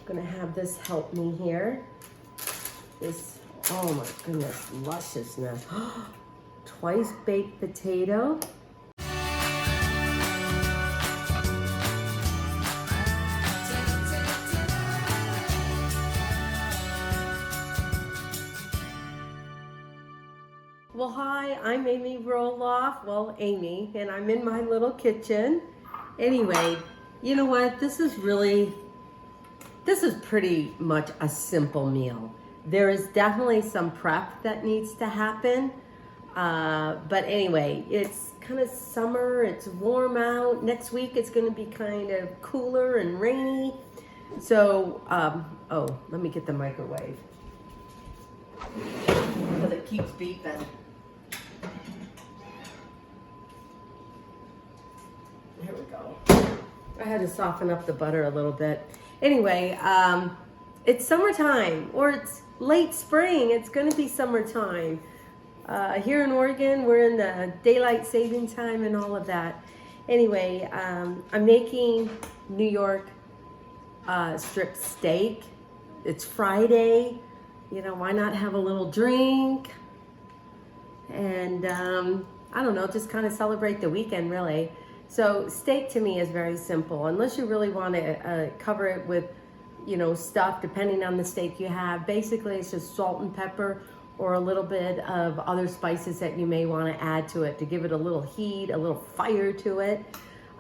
I'm gonna have this help me here. This, oh my goodness, lusciousness. Twice baked potato. Well, hi, I'm Amy Roloff. Well, Amy, and I'm in my little kitchen. Anyway, you know what? This is pretty much a simple meal. There is definitely some prep that needs to happen. But anyway, it's kind of summer, it's warm out. Next week it's going to be kind of cooler and rainy. So, oh, let me get the microwave. Because it keeps beeping. Here we go. I had to soften up the butter a little bit. Anyway, it's summertime, or it's late spring. It's going to be summertime. Here in Oregon, we're in the daylight saving time and all of that. Anyway, I'm making New York strip steak. It's Friday. You know, why not have a little drink? And I don't know, just kind of celebrate the weekend, really. So steak to me is very simple, unless you really want to cover it with, you know, stuff, depending on the steak you have. Basically, it's just salt and pepper or a little bit of other spices that you may want to add to it to give it a little heat, a little fire to it.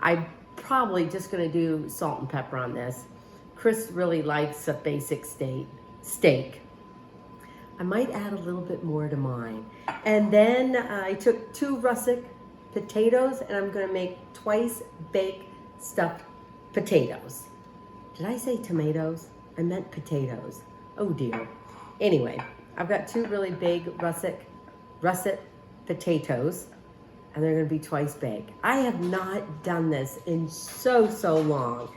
I'm probably just going to do salt and pepper on this. Chris really likes a basic steak. I might add a little bit more to mine. And then I took 2 russet potatoes, and I'm going to make twice baked stuffed potatoes. Did I say tomatoes? I meant potatoes. Oh dear. Anyway, I've got 2 really big russet potatoes, and they're going to be twice baked. I have not done this in so long.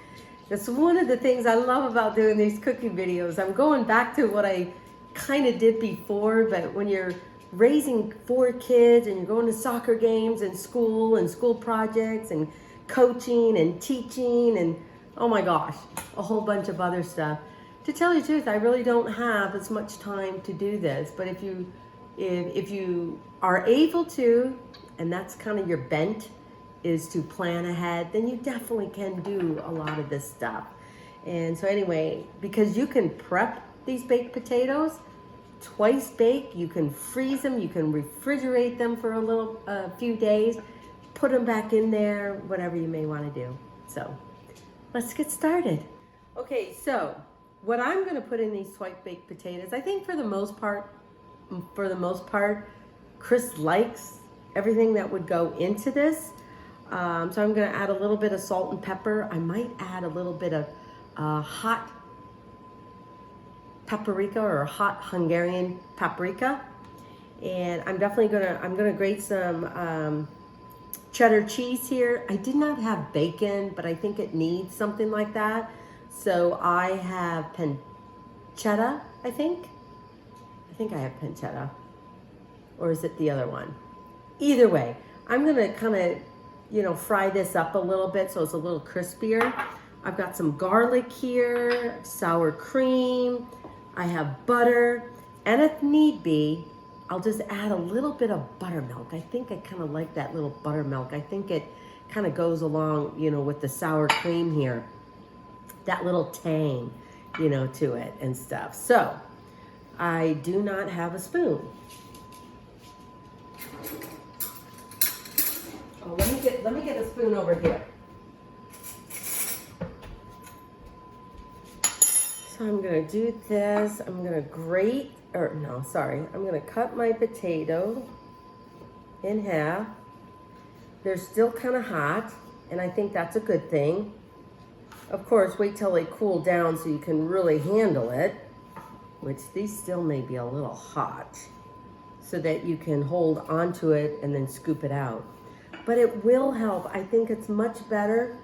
That's one of the things I love about doing these cooking videos. I'm going back to what I kind of did before, but when you're raising 4 kids and you're going to soccer games and school projects and coaching and teaching and oh my gosh, a whole bunch of other stuff. To tell you the truth, I really don't have as much time to do this, but if you are able to, and that's kind of your bent, is to plan ahead, then you definitely can do a lot of this stuff. And so anyway, because you can prep these baked potatoes, twice baked, you can freeze them, you can refrigerate them for a few days, put them back in there, whatever you may want to do. So let's get started. Okay, so what I'm going to put in these twice baked potatoes, I think for the most part, Chris likes everything that would go into this. So I'm going to add a little bit of salt and pepper. I might add a little bit of hot paprika or hot Hungarian paprika, and I'm definitely gonna grate some cheddar cheese here. I did not have bacon, but I think it needs something like that, so I have pancetta. I think I have pancetta, or is it the other one? Either way, I'm gonna kind of, you know, fry this up a little bit so it's a little crispier. I've got some garlic here, sour cream, I have butter, and if need be, I'll just add a little bit of buttermilk. I think I kind of like that little buttermilk. I think it kind of goes along, you know, with the sour cream here. That little tang, you know, to it and stuff. So, I do not have a spoon. Oh, let me get a spoon over here. So I'm gonna do this. I'm gonna I'm gonna cut my potato in half. They're still kind of hot, and I think that's a good thing. Of course, wait till they cool down so you can really handle it, which these still may be a little hot, so that you can hold onto it and then scoop it out. But it will help. I think it's much better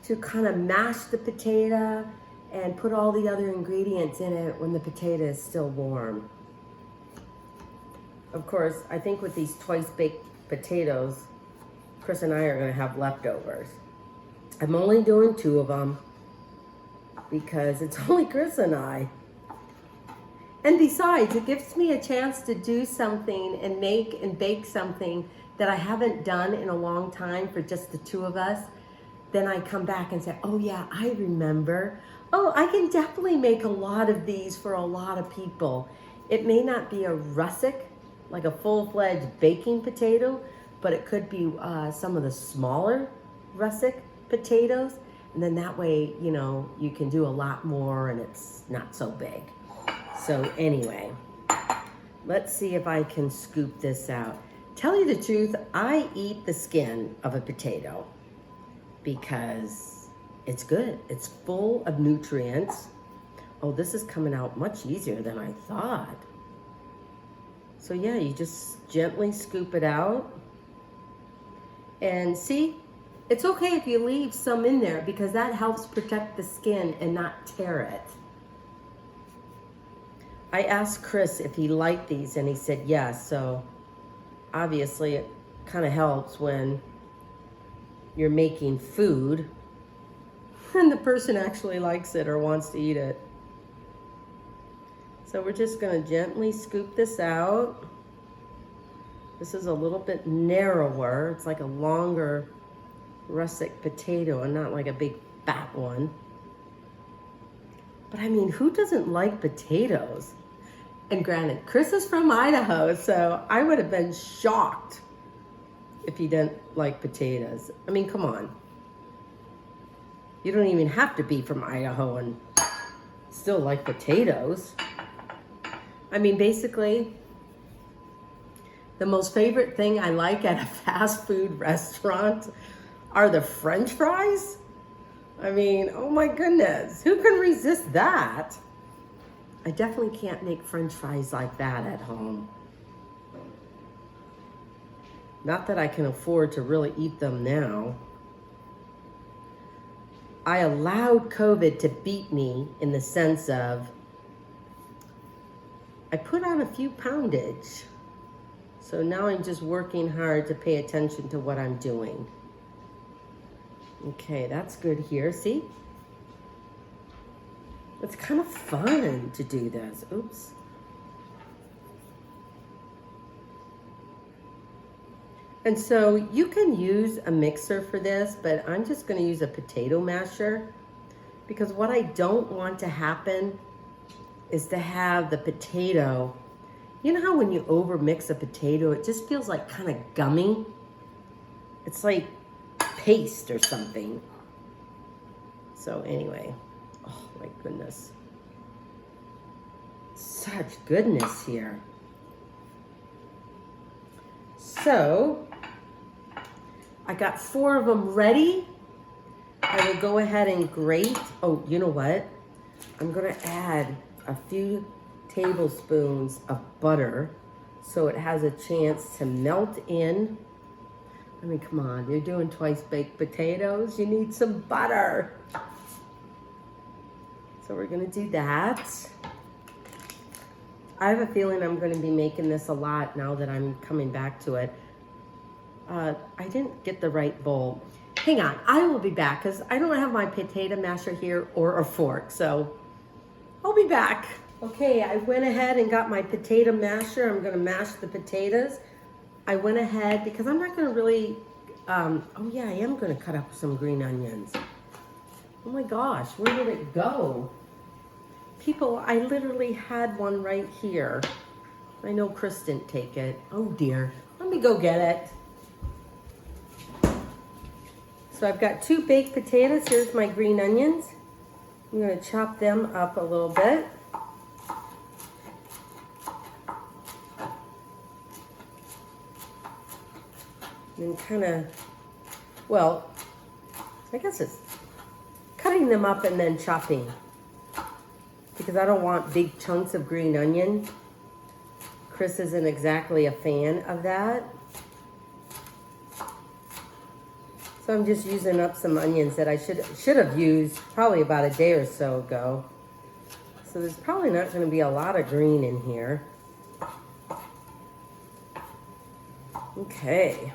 to kind of mash the potato and put all the other ingredients in it when the potato is still warm. Of course, I think with these twice baked potatoes, Chris and I are gonna have leftovers. I'm only doing 2 of them. because it's only Chris and I. And besides, it gives me a chance to do something and make and bake something that I haven't done in a long time for just the two of us. Then I come back and say, oh yeah, I remember. Oh, I can definitely make a lot of these for a lot of people. It may not be a russet, like a full-fledged baking potato, but it could be some of the smaller russet potatoes. And then that way, you know, you can do a lot more and it's not so big. So anyway, let's see if I can scoop this out. Tell you the truth, I eat the skin of a potato because it's good. It's full of nutrients. Oh, this is coming out much easier than I thought. So yeah, you just gently scoop it out. And see, it's okay if you leave some in there because that helps protect the skin and not tear it. I asked Chris if he liked these and he said yes, so obviously it kind of helps when you're making food and the person actually likes it or wants to eat it. So we're just going to gently scoop this out. This is a little bit narrower. It's like a longer russet potato and not like a big fat one. But I mean, who doesn't like potatoes? And granted, Chris is from Idaho, so I would have been shocked if he didn't like potatoes. I mean, come on. You don't even have to be from Idaho and still like potatoes. I mean, basically, the most favorite thing I like at a fast food restaurant are the French fries. I mean, oh my goodness, who can resist that? I definitely can't make French fries like that at home. Not that I can afford to really eat them now. I allowed COVID to beat me in the sense of I put on a few poundage. So now I'm just working hard to pay attention to what I'm doing. Okay, that's good here. See? It's kind of fun to do this. Oops. And so you can use a mixer for this, but I'm just going to use a potato masher because what I don't want to happen is to have the potato. You know how when you over mix a potato, it just feels like kind of gummy? It's like paste or something. So anyway, oh my goodness. Such goodness here. So I got 4 of them ready. I will go ahead and grate. Oh, you know what? I'm gonna add a few tablespoons of butter so it has a chance to melt in. I mean, come on, you're doing twice baked potatoes. You need some butter. So we're gonna do that. I have a feeling I'm gonna be making this a lot now that I'm coming back to it. I didn't get the right bowl. Hang on, I will be back because I don't have my potato masher here or a fork, so I'll be back. Okay, I went ahead and got my potato masher. I'm gonna mash the potatoes. I went ahead because I'm not gonna really, oh yeah, I am gonna cut up some green onions. Oh my gosh, where did it go? People, I literally had one right here. I know Chris didn't take it. Oh dear, let me go get it. So I've got 2 baked potatoes. Here's my green onions. I'm gonna chop them up a little bit. And kind of, well, I guess it's cutting them up and then chopping because I don't want big chunks of green onion. Chris isn't exactly a fan of that. So I'm just using up some onions that I should have used probably about a day or so ago. So there's probably not going to be a lot of green in here. Okay.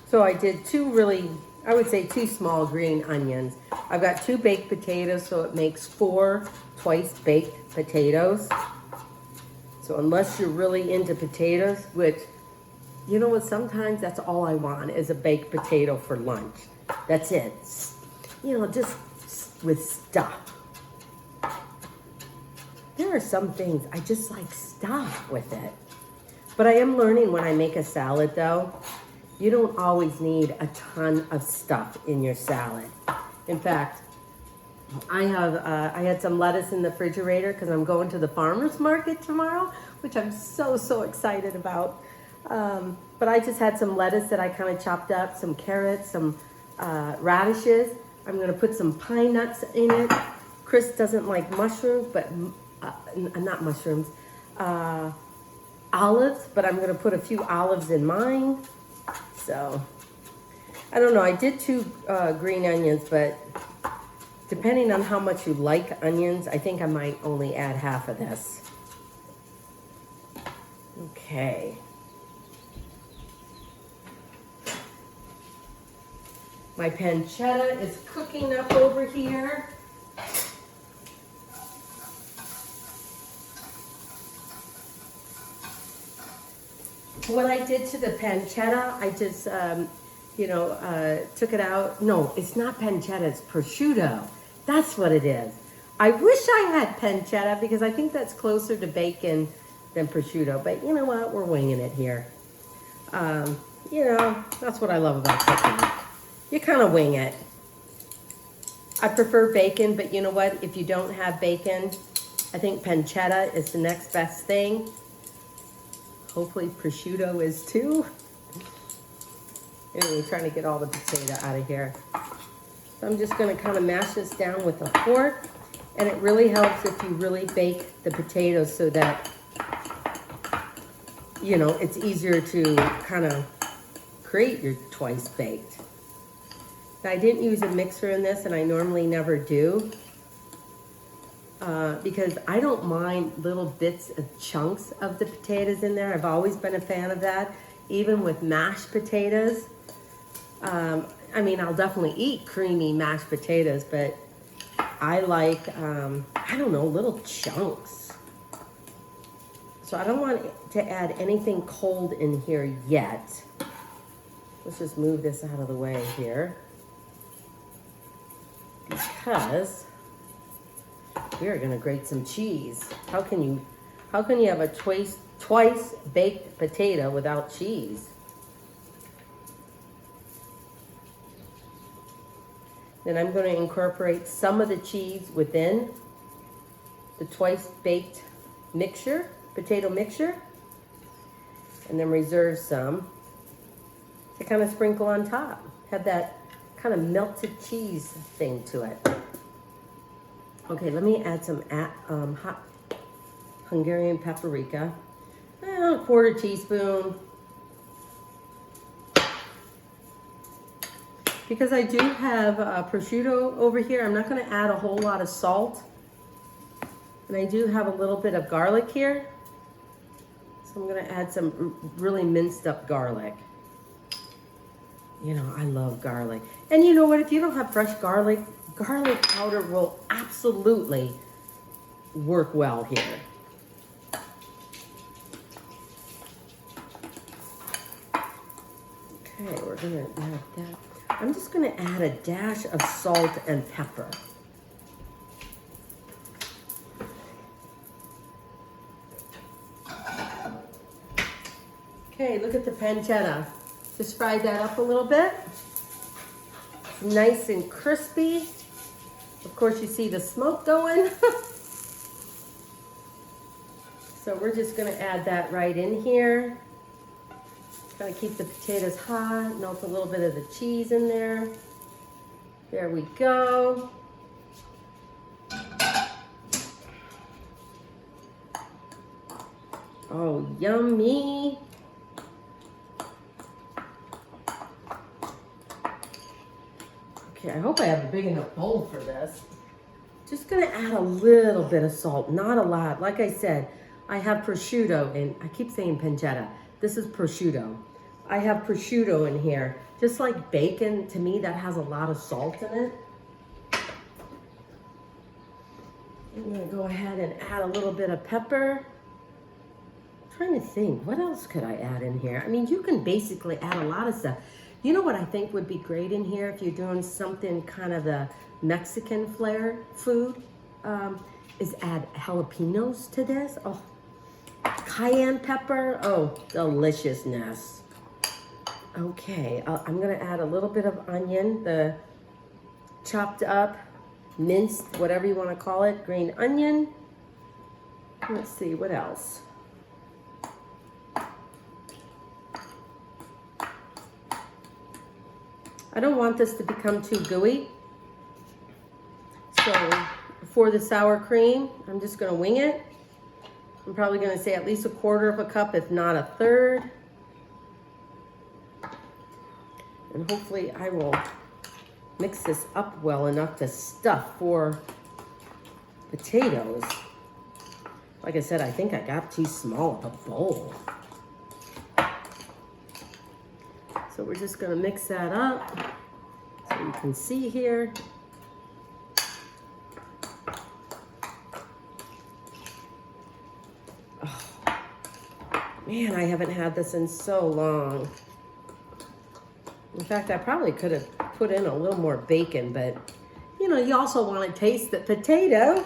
So I did 2 really, I would say 2 small green onions. I've got 2 baked potatoes, so it makes 4 twice baked potatoes. So unless you're really into potatoes, which, you know what, sometimes that's all I want is a baked potato for lunch. That's it. You know, just with stuff. There are some things I just like stuff with it. But I am learning when I make a salad though, you don't always need a ton of stuff in your salad. In fact, I had some lettuce in the refrigerator because I'm going to the farmer's market tomorrow, which I'm so excited about. But I just had some lettuce that I kind of chopped up, some carrots, some radishes. I'm going to put some pine nuts in it. Chris doesn't like mushrooms, but not mushrooms, olives, but I'm going to put a few olives in mine. So, I don't know. I did 2 green onions, but depending on how much you like onions, I think I might only add half of this. Okay. My pancetta is cooking up over here. What I did to the pancetta, I just, took it out. No, it's not pancetta, it's prosciutto. That's what it is. I wish I had pancetta because I think that's closer to bacon than prosciutto. But you know what? We're winging it here. That's what I love about cooking. You kind of wing it. I prefer bacon, but you know what? If you don't have bacon, I think pancetta is the next best thing. Hopefully prosciutto is too. Anyway, trying to get all the potato out of here. So I'm just going to kind of mash this down with a fork. And it really helps if you really bake the potatoes so that, you know, it's easier to kind of create your twice baked. Now, I didn't use a mixer in this, and I normally never do. Because I don't mind little bits of chunks of the potatoes in there. I've always been a fan of that, even with mashed potatoes. I mean, I'll definitely eat creamy mashed potatoes, but I like, I don't know, little chunks. So I don't want to add anything cold in here yet. Let's just move this out of the way here. Because we are going to grate some cheese. How can you have a twice baked potato without cheese? Then I'm going to incorporate some of the cheese within the twice baked mixture, potato mixture, and then reserve some to kind of sprinkle on top. Have that kind of melted cheese thing to it. Okay, let me add some hot Hungarian paprika, a 1/4 teaspoon. Because I do have prosciutto over here, I'm not going to add a whole lot of salt. And I do have a little bit of garlic here. So I'm going to add some really minced up garlic. You know, I love garlic. And you know what? If you don't have fresh garlic, garlic powder will absolutely work well here. Okay, we're going to add that. I'm just going to add a dash of salt and pepper. Okay, look at the pancetta. Just fry that up a little bit. Nice and crispy. Of course, you see the smoke going. So we're just going to add that right in here. Kind of keep the potatoes hot, melt a little bit of the cheese in there. There we go. Oh, yummy. Okay, I hope I have a big enough bowl for this. Just gonna add a little bit of salt, not a lot. Like I said, I have prosciutto, and I keep saying pancetta. This is prosciutto. I have prosciutto in here. Just like bacon, to me, that has a lot of salt in it. I'm gonna go ahead and add a little bit of pepper. I'm trying to think, what else could I add in here? I mean, you can basically add a lot of stuff. You know what I think would be great in here if you're doing something kind of a Mexican flair food, is add jalapenos to this. Oh, cayenne pepper, oh, deliciousness. Okay, I'm gonna add a little bit of onion, the chopped up, minced, whatever you wanna call it, green onion. Let's see, what else? I don't want this to become too gooey. So for the sour cream, I'm just gonna wing it. I'm probably gonna say at least 1/4 of a cup, if not 1/3. And hopefully I will mix this up well enough to stuff 4 potatoes. Like I said, I think I got too small of a bowl. So we're just gonna mix that up so you can see here. Oh, man, I haven't had this in so long. In fact, I probably could have put in a little more bacon, but you know, you also want to taste the potato.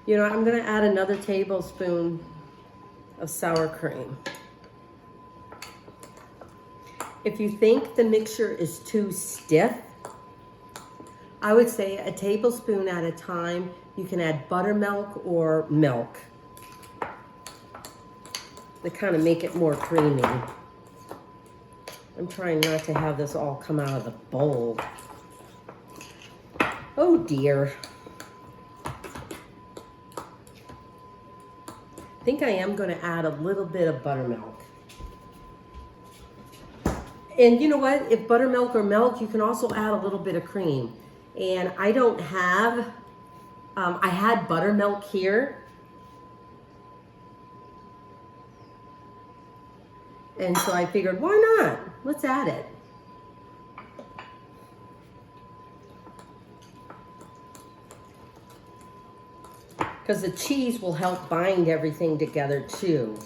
You know, I'm gonna add another tablespoon of sour cream. If you think the mixture is too stiff, I would say a tablespoon at a time. You can add buttermilk or milk to kind of make it more creamy. I'm trying not to have this all come out of the bowl. Oh dear. I think I am going to add a little bit of buttermilk. And you know what? If buttermilk or milk, you can also add a little bit of cream. And I don't have, I had buttermilk here. And so I figured, why not? Let's add it. Because the cheese will help bind everything together too.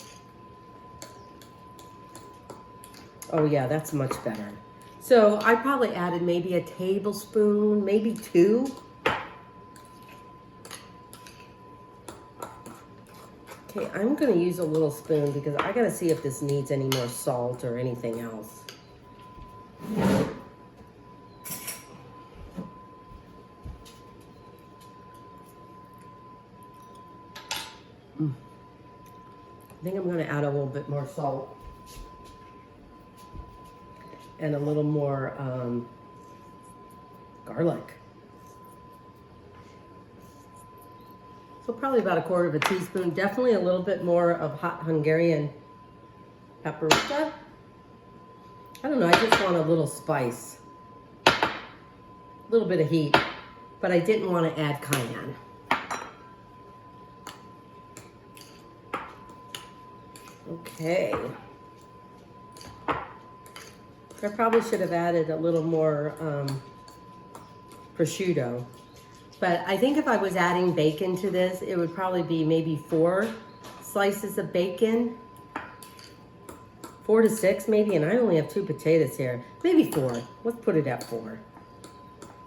Oh yeah, that's much better. So I probably added maybe a tablespoon, maybe 2. Okay, I'm gonna use a little spoon because I gotta see if this needs any more salt or anything else. I think I'm gonna add a little bit more salt. And a little more garlic. So probably about 1/4 of a teaspoon. Definitely a little bit more of hot Hungarian paprika. I don't know, I just want a little spice. A little bit of heat. But I didn't want to add cayenne. Okay. I probably should have added a little more prosciutto. But I think if I was adding bacon to this, it would probably be maybe 4 slices of bacon. 4 to 6 maybe, and I only have 2 potatoes here. Maybe 4. Let's put it at 4.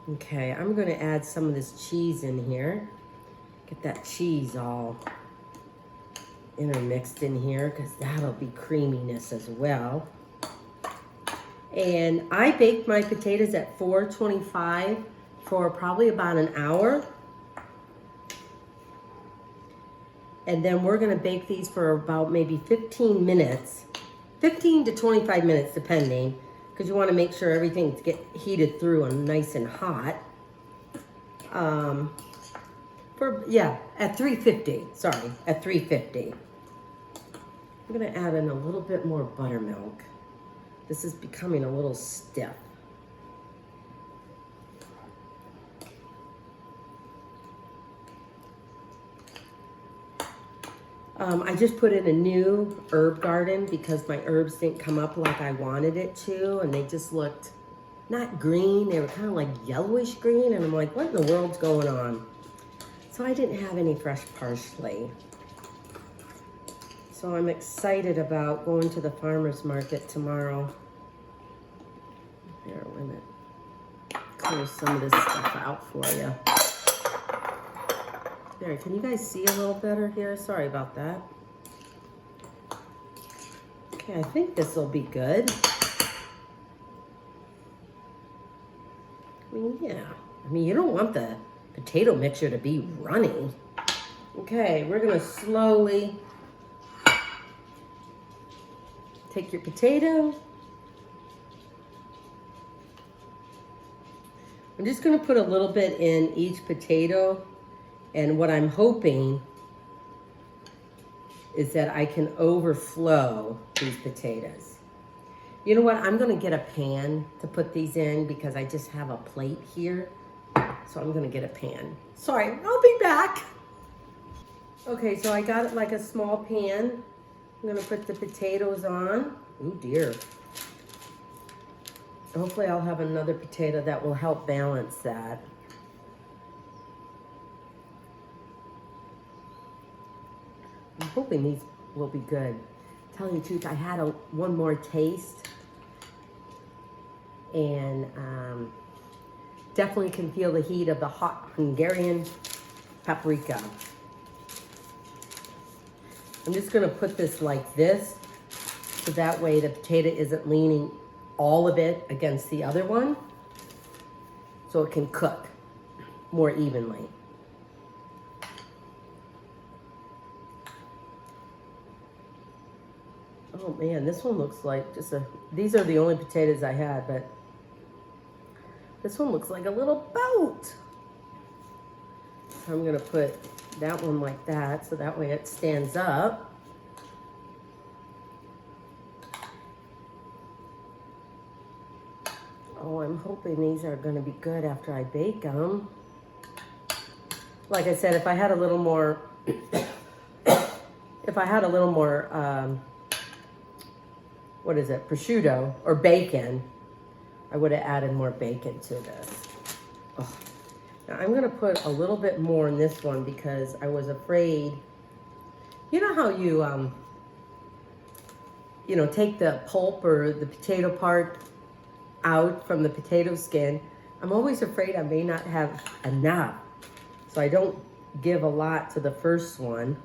Okay, I'm gonna add some of this cheese in here. Get that cheese all intermixed in here because that'll be creaminess as well. And I baked my potatoes at 425 for probably about an hour. And then we're gonna bake these for about maybe 15 minutes, 15 to 25 minutes depending, because you wanna make sure everything's get heated through and nice and hot. At 350, sorry, at 350. I'm gonna add in a little bit more buttermilk. This is becoming a little stiff. I just put in a new herb garden because my herbs didn't come up like I wanted it to, and they just looked not green. They were kind of like yellowish green. And I'm like, what in the world's going on? So I didn't have any fresh parsley. So I'm excited about going to the farmer's market tomorrow. Here, wait a minute. Clear some of this stuff out for you. There, can you guys see a little better here? Sorry about that. Okay, I think this will be good. I mean, yeah. I mean, you don't want the potato mixture to be runny. Okay, we're gonna slowly take your potato. I'm just gonna put a little bit in each potato, and what I'm hoping is that I can overflow these potatoes. You know what? I'm gonna get a pan to put these in because I just have a plate here. So I'm gonna get a pan. Sorry, I'll be back. Okay, so I got like a small pan. I'm gonna put the potatoes on. Oh dear. Hopefully I'll have another potato that will help balance that. I'm hoping these will be good. Telling you the truth, I had one more taste, and definitely can feel the heat of the hot Hungarian paprika. I'm just gonna put this like this, so that way the potato isn't leaning all of it against the other one, so it can cook more evenly. Oh man, this one looks like just these are the only potatoes I had, but this one looks like a little boat. So I'm gonna put that one like that, so that way it stands up. Oh, I'm hoping these are gonna be good after I bake them. Like I said, if I had a little more, what is it, prosciutto or bacon, I would have added more bacon to this. Oh. Now I'm gonna put a little bit more in this one because I was afraid, you know how you know, take the pulp or the potato part out from the potato skin. I'm always afraid I may not have enough. So I don't give a lot to the first one.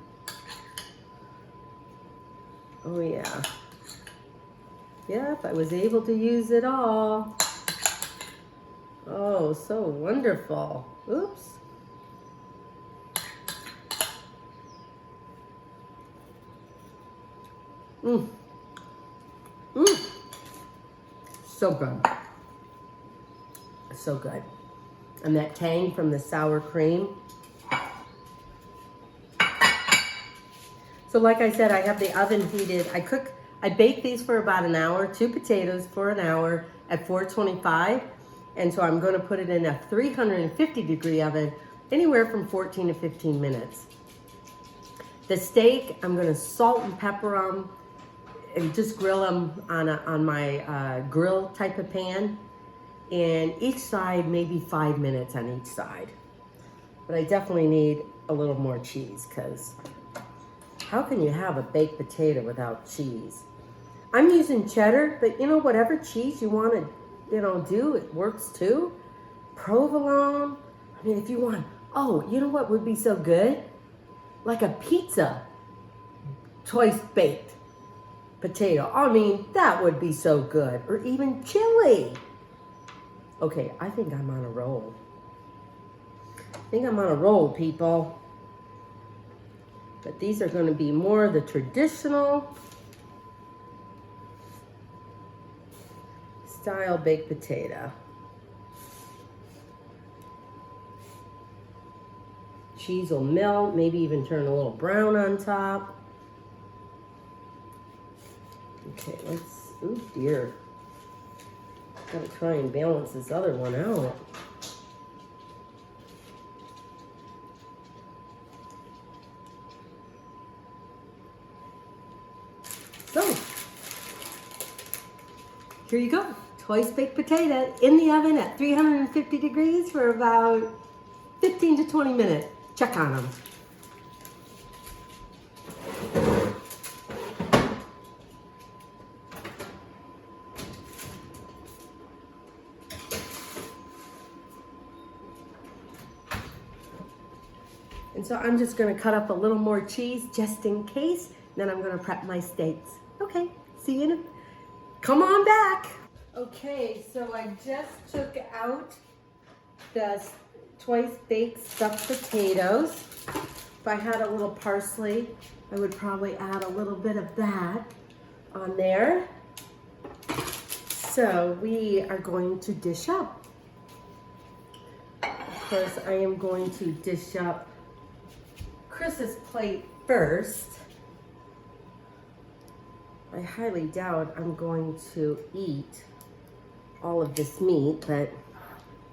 Oh yeah. Yep, I was able to use it all. Oh, so wonderful. Oops. Mmm. Mmm. So good. So good. And that tang from the sour cream. So like I said, I have the oven heated. I bake these for about an hour, 2 potatoes for an hour at 425. And so I'm gonna put it in a 350 degree oven, anywhere from 14 to 15 minutes. The steak, I'm gonna salt and pepper them and just grill them on my grill type of pan. And each side, maybe 5 minutes on each side. But I definitely need a little more cheese, because how can you have a baked potato without cheese? I'm using cheddar, but you know, whatever cheese you want to, you know, do, it works too. Provolone. I mean, if you want, oh, you know what would be so good? Like a pizza, twice baked potato. I mean, that would be so good. Or even chili. Okay, I think I'm on a roll. I think I'm on a roll, people. But these are going to be more the traditional style baked potato. Cheese will melt, maybe even turn a little brown on top. Okay, let's, oh dear. Gotta try and balance this other one out. So, here you go. twice baked potato in the oven at 350 degrees for about 15 to 20 minutes. Check on them. And so I'm just gonna cut up a little more cheese just in case. Then I'm gonna prep my steaks. Okay, see you in a, come on back. Okay, so I just took out the twice baked stuffed potatoes. If I had a little parsley, I would probably add a little bit of that on there. So we are going to dish up. Of course, I am going to dish up Chris's plate first. I highly doubt I'm going to eat all of this meat, but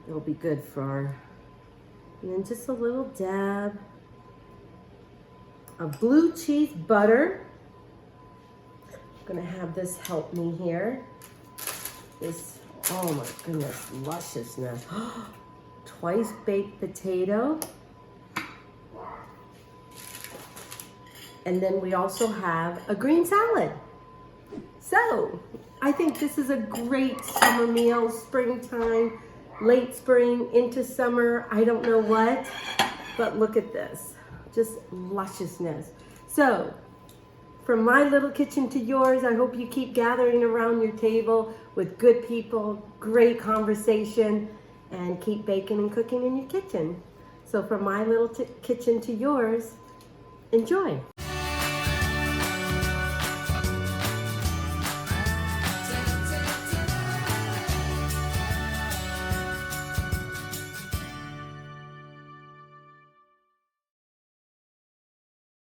it'll be good for, and then just a little dab of blue cheese butter. I'm gonna have this help me here. This, oh my goodness, lusciousness. Twice baked potato. And then we also have a green salad. So, I think this is a great summer meal, springtime, late spring into summer, I don't know what, but look at this, just lusciousness. So, from my little kitchen to yours, I hope you keep gathering around your table with good people, great conversation, and keep baking and cooking in your kitchen. So from my little kitchen to yours, enjoy.